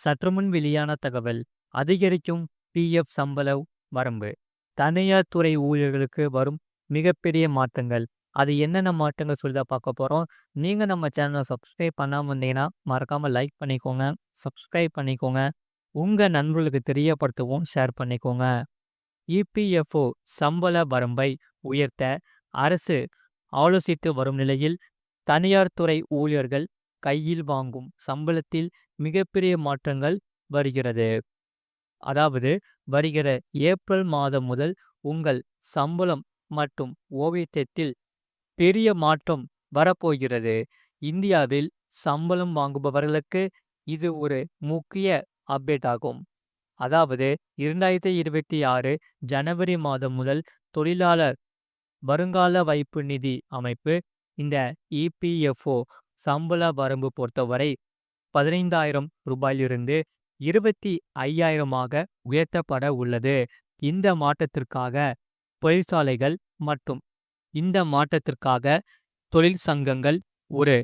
சற்றுமுன் வெளியான தகவல். அதிகரிக்கும் பிஎஃப் சம்பள வரம்பு. தனியார் துறை ஊழியர்களுக்கு வரும் மிகப்பெரிய மாற்றங்கள். அது என்னென்ன மாற்றங்கள் சொல்லி தான் பார்க்க போறோம். நீங்க நம்ம சேனலை சப்ஸ்கிரைப் பண்ணாம இருந்தீங்கன்னா, மறக்காம லைக் பண்ணிக்கோங்க, சப்ஸ்கிரைப் பண்ணிக்கோங்க. உங்க நண்பர்களுக்கு தெரியப்படுத்தவும் ஷேர் பண்ணிக்கோங்க. இபிஎஃப்ஓ சம்பள வரம்பை உயர்த்த அரசு ஆலோசித்து வரும் நிலையில், தனியார் துறை ஊழியர்கள் கையில் வாங்கும் சம்பளத்தில் மிகப்பெரிய மாற்றங்கள் வருகிறது. அதாவது வருகிற ஏப்ரல் மாதம் முதல் உங்கள் சம்பளம் மற்றும் ஓய்வூதியத்தில் பெரிய மாற்றம் வரப்போகிறது. இந்தியாவில் சம்பளம் வாங்குபவர்களுக்கு இது ஒரு முக்கிய அப்டேட் ஆகும். அதாவது 2026 ஜனவரி மாதம் முதல் தொழிலாளர் வருங்கால வைப்பு நிதி அமைப்பு இந்த இபிஎஃப்ஓ சம்பள வரம்பு பொறுத்தவரை 15,000 ரூபாயிலிருந்து 25,000ஆக உயர்த்தப்பட உள்ளது. இந்த மாற்றத்திற்காக தொழிற்சாலைகள் மற்றும் இந்த மாற்றத்திற்காக தொழிற்சங்கங்கள் ஒரு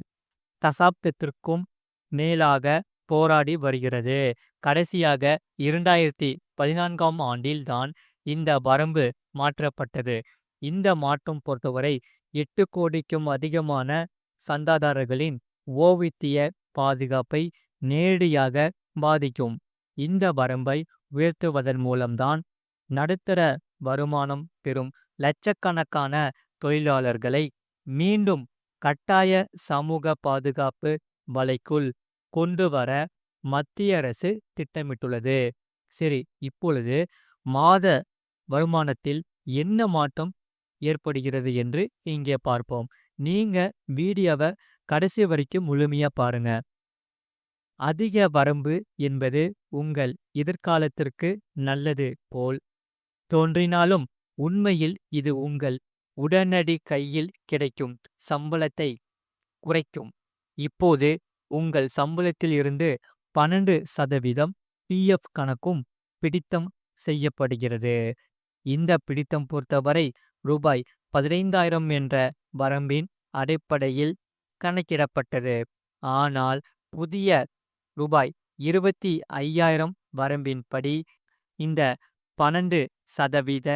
தசாப்தத்திற்கும் மேலாக போராடி வருகிறது. கடைசியாக 2014ஆம் ஆண்டில் தான் இந்த வரம்பு மாற்றப்பட்டது. இந்த மாற்றம் பொறுத்தவரை 8 கோடிக்கும் அதிகமான சந்தாதாரர்களின் ஓய்வூதிய பாதுகாப்பை நேரடியாக பாதிக்கும். இந்த வரம்பை உயர்த்துவதன் மூலம்தான் நடுத்தர வருமானம் பெறும் லட்சக்கணக்கான தொழிலாளர்களை மீண்டும் கட்டாய சமூக பாதுகாப்பு வலைக்குள் கொண்டு வர மத்திய அரசு திட்டமிட்டுள்ளது. சரி, இப்பொழுது மாத வருமானத்தில் என்ன மாற்றம் ஏற்படுகிறது என்று இங்கே பார்ப்போம். நீங்க வீடியோவை கடைசி வரைக்கும் முழுமையா பாருங்க. அதிக வரம்பு என்பது உங்கள் எதிர்காலத்திற்கு நல்லது போல் தோன்றினாலும் உண்மையில் இது உங்கள் உடனடி கையில் கிடைக்கும் சம்பளத்தை குறைக்கும். இப்போது உங்கள் சம்பளத்தில் இருந்து 12% பிஎஃப் கணக்கும் பிடித்தம் செய்யப்படுகிறது. இந்த பிடித்தம் பொறுத்தவரை ரூபாய் 15,000 என்ற வரம்பின் அடிப்படையில் கணக்கிடப்பட்டது. ஆனால் புதிய ரூபாய் 25,000 வரம்பின்படி இந்த 12%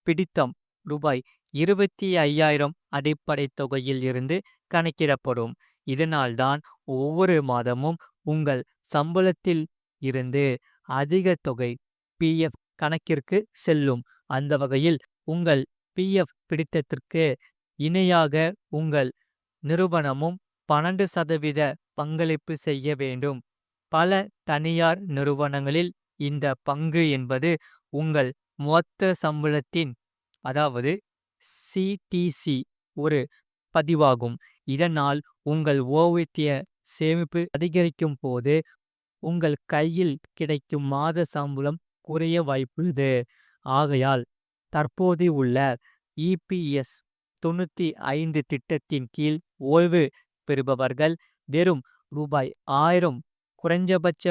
பிடித்தம் ரூபாய் 25,000 அடிப்படை தொகையில் இருந்து கணக்கிடப்படும். இதனால்தான் ஒவ்வொரு மாதமும் உங்கள் சம்பளத்தில் இருந்து அதிக தொகை பிஎஃப் கணக்கிற்கு செல்லும். அந்த வகையில் உங்கள் பிஎஃப் பிடித்தத்திற்கு இணையாக உங்கள் நிறுவனமும் 12% பங்களிப்பு செய்ய வேண்டும். பல தனியார் நிறுவனங்களில் இந்த பங்கு என்பது உங்கள் மொத்த சம்பளத்தின், அதாவது சிடிசி, ஒரு பதிவாகும். இதனால் உங்கள் ஓய்வூதிய சேமிப்பு அதிகரிக்கும் போது உங்கள் கையில் கிடைக்கும் மாத சம்பளம் குறைய வாய்ப்புள்ளது. ஆகையால் தற்போது உள்ள இபிஎஸ் 95 திட்டத்தின் கீழ் ஓய்வு பெறுபவர்கள் வெறும் ரூபாய் 1000 குறைஞ்சபட்ச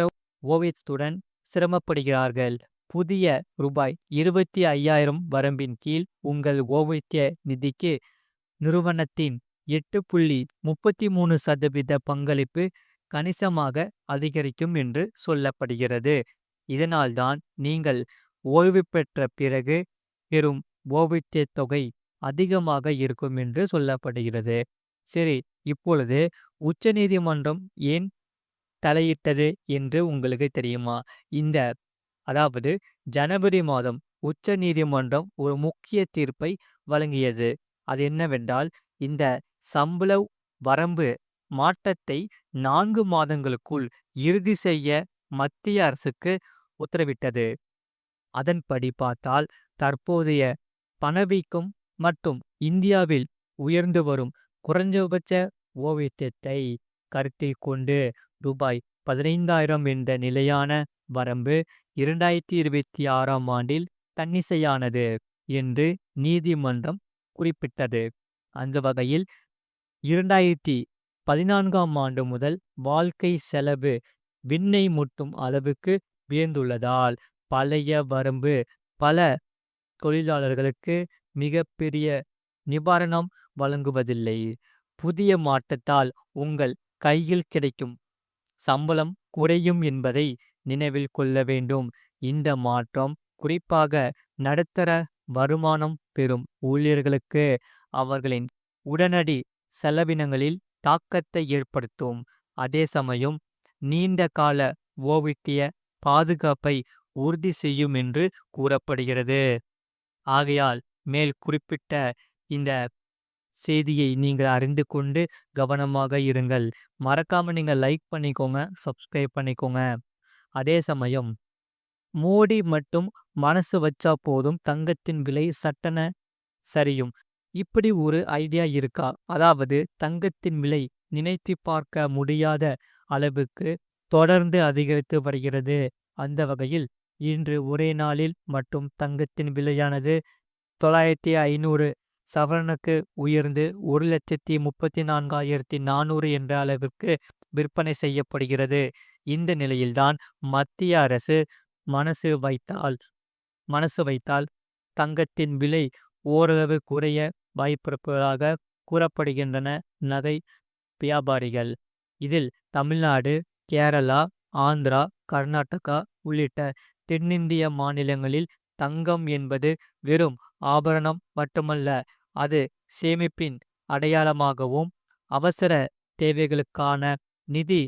ஓய்வூதியத்துடன் சிரமப்படுகிறார்கள். புதிய ரூபாய் 25,000 வரம்பின் கீழ் உங்கள் ஓய்வூதிய நிதிக்கு நிறுவனத்தின் 8.33% பங்களிப்பு கணிசமாக அதிகரிக்கும் என்று சொல்லப்படுகிறது. இதனால்தான் நீங்கள் ஓய்வு பெற்ற பிறகு பெறும் ஓய்வூதிய தொகை அதிகமாக இருக்கும் என்று சொல்லப்படுகிறது. சரி, இப்பொழுது உச்சநீதிமன்றம் ஏன் தலையிட்டது என்று உங்களுக்கு தெரியுமா? அதாவது ஜனவரி மாதம் உச்ச நீதிமன்றம் ஒரு முக்கிய தீர்ப்பை வழங்கியது. அது என்னவென்றால், இந்த சம்பள வரம்பு மாற்றத்தை 4 மாதங்களுக்குள் இறுதி செய்ய மத்திய அரசுக்கு உத்தரவிட்டது. அதன்படி பார்த்தால் தற்போதைய பணவீக்கம் மற்றும் இந்தியாவில் உயர்ந்து வரும் குறைஞ்சபட்ச ஓய்வூதியத்தை கருத்தில் கொண்டு ரூபாய் 15,000 என்ற நிலையான வரம்பு 2026ஆம் ஆண்டில் தன்னிச்சையானது என்று நீதிமன்றம் குறிப்பிட்டது. அந்த வகையில் 2014ஆம் ஆண்டு முதல் வாழ்க்கை செலவு விண்ணை முட்டும் அளவுக்கு உயர்ந்துள்ளதால் பழைய வரம்பு பல தொழிலாளர்களுக்கு மிகப்பெரிய நிவாரணம் வழங்குவதில்லை. புதிய மாற்றத்தால் உங்கள் கையில் கிடைக்கும் சம்பளம் குறையும் என்பதை நினைவில் கொள்ள வேண்டும். இந்த மாற்றம் குறிப்பாக நடுத்தர வருமானம் பெறும் ஊழியர்களுக்கு அவர்களின் உடனடி செலவினங்களில் தாக்கத்தை ஏற்படுத்தும். அதே சமயம் நீண்ட கால ஓய்வூதிய பாதுகாப்பை உறுதி செய்யும் என்று கூறப்படுகிறது. ஆகையால் மேல் குறிப்பிட்ட இந்த செய்தியை நீங்கள் அறிந்து கொண்டு கவனமாக இருங்கள். மறக்காம நீங்க லைக் பண்ணிக்கோங்க, சப்ஸ்கிரைப் பண்ணிக்கோங்க. அதே சமயம் மோடி மட்டும் மனசு வச்சா போதும் தங்கத்தின் விலை சட்டென சரியும். இப்படி ஒரு ஐடியா இருக்கா? அதாவது தங்கத்தின் விலை நினைத்து பார்க்க முடியாத அளவுக்கு தொடர்ந்து அதிகரித்து வருகிறது. அந்த வகையில் இன்று ஒரே நாளில் மட்டும் தங்கத்தின் விலையானது 9,500 சவரனுக்கு உயர்ந்து 1,34,400 என்ற அளவிற்கு விற்பனை செய்யப்படுகிறது. இந்த நிலையில்தான் மத்திய அரசு மனசு வைத்தால் மனசு வைத்தால் தங்கத்தின் விலை ஓரளவு குறைய வாய்ப்பிருப்பதாக கூறப்படுகின்றன நகை வியாபாரிகள். இதில் தமிழ்நாடு, கேரளா, ஆந்திரா, கர்நாடகா உள்ளிட்ட தென்னிந்திய மாநிலங்களில் தங்கம் என்பது வெறும் ஆபரணம் மட்டுமல்ல, அது சேமிப்பின் அடையாளமாகவும் அவசர தேவைகளுக்கான நிதி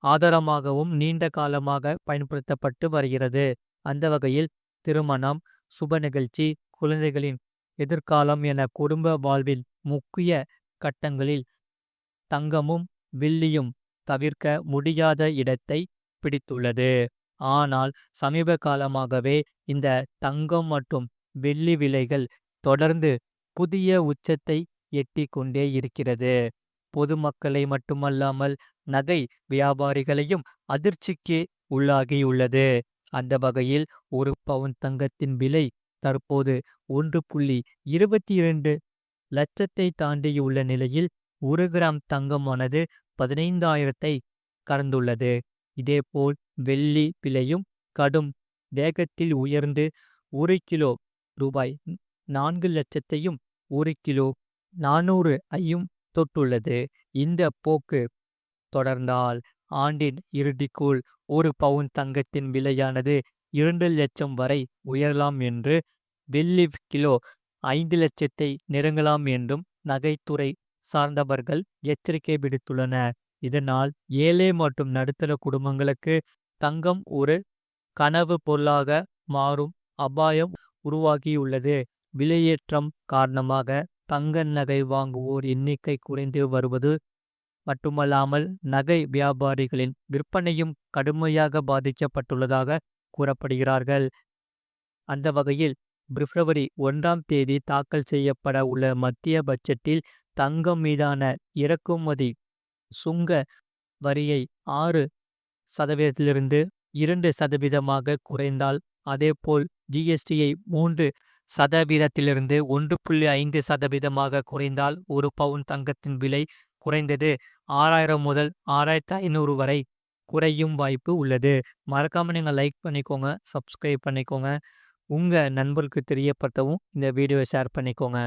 ஆதாரமாகவும் நீண்ட காலமாக பயன்படுத்தப்பட்டு வருகிறது. அந்த வகையில் திருமணம், சுப நிகழ்ச்சி, குழந்தைகளின் எதிர்காலம் என குடும்ப வாழ்வில் முக்கிய கட்டங்களில் தங்கமும் வெள்ளியும் தவிர்க்க முடியாத இடத்தை பிடித்துள்ளது. ஆனால் சமீப காலமாகவே இந்த தங்கம் மற்றும் வெள்ளி விலைகள் தொடர்ந்து புதிய உச்சத்தை எட்டிக் கொண்டே இருக்கிறது. பொதுமக்களை மட்டுமல்லாமல் நகை வியாபாரிகளையும் அதிர்ச்சிக்கு உள்ளாகியுள்ளது. அந்த வகையில் ஒரு பவுன் தங்கத்தின் விலை தற்போது 1,22 லட்சத்தை தாண்டியுள்ள நிலையில் 1 கிராம் தங்கமானது 15,000ஐ கடந்துள்ளது. இதேபோல் வெள்ளி விலையும் கடும் வேகத்தில் உயர்ந்து 1 கிலோ ரூபாய் 4,00,000ஐயும் 1 கிலோ 400 ஐயும் தொட்டுள்ளது. இந்த போக்கு தொடர்ந்தால் ஆண்டின் இறுதிக்குள் 1 பவுன் தங்கத்தின் விலையானது 2,00,000 வரை உயரலாம் என்று, வெள்ளி கிலோ 5,00,000ஐ நெருங்கலாம் என்றும் நகைத்துறை சார்ந்தவர்கள் எச்சரிக்கை விடுத்துள்ளனர். இதனால் ஏழை மற்றும் நடுத்தர குடும்பங்களுக்கு தங்கம் ஒரு கனவு பொருளாக மாறும் அபாயம் உருவாகியுள்ளது. விலையேற்றம் காரணமாக தங்க நகை வாங்குவோர் எண்ணிக்கை குறைந்து வருவது மட்டுமல்லாமல் நகை வியாபாரிகளின் விற்பனையும் கடுமையாக பாதிக்கப்பட்டுள்ளதாக கூறப்படுகிறார்கள். அந்த வகையில் பிப்ரவரி 1ஆம் தேதி தாக்கல் செய்யப்பட உள்ள மத்திய பட்ஜெட்டில் தங்கம் மீதான இறக்குமதி சுங்க வரியை 6% 2% குறைந்தால், அதேபோல் ஜிஎஸ்டியை 3% 1,5% குறைந்தால் 1 பவுன் தங்கத்தின் விலை குறைந்தது 6,000 முதல் 6,500 வரை குறையும் வாய்ப்பு உள்ளது. மறக்காம நீங்க லைக் பண்ணிக்கோங்க, சப்ஸ்கிரைப் பண்ணிக்கோங்க. உங்க நண்பர்களுக்கு தெரியப்படுத்தவும் இந்த வீடியோவை ஷேர் பண்ணிக்கோங்க.